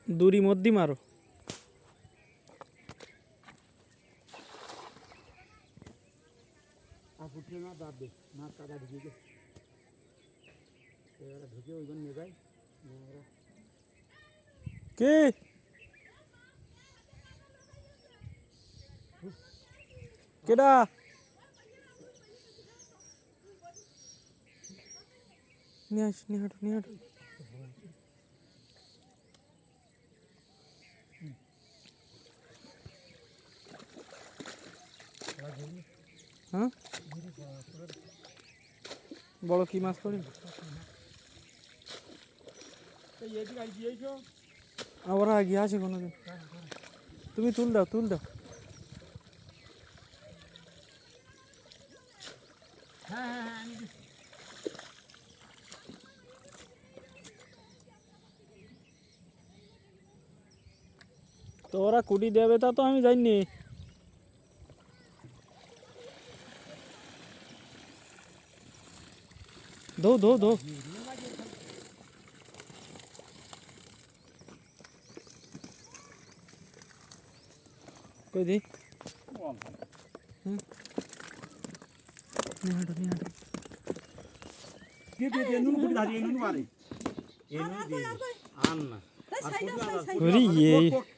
दूरी मोदी मारो ना दाब दे माछ काटा ढुके ढुके ওইজন নিয়ে যায় के केडा नहीं हटो हाँ বড় কি মাছ পড়ে আবার আগে আছে কোনোদিন তুমি তুল দাও তো ওরা কুটি দেবে তা তো আমি জানি दो कोई दी नहीं हटो ये नून कुटी धारी नून मारे ये नून दे आन ना अरे ये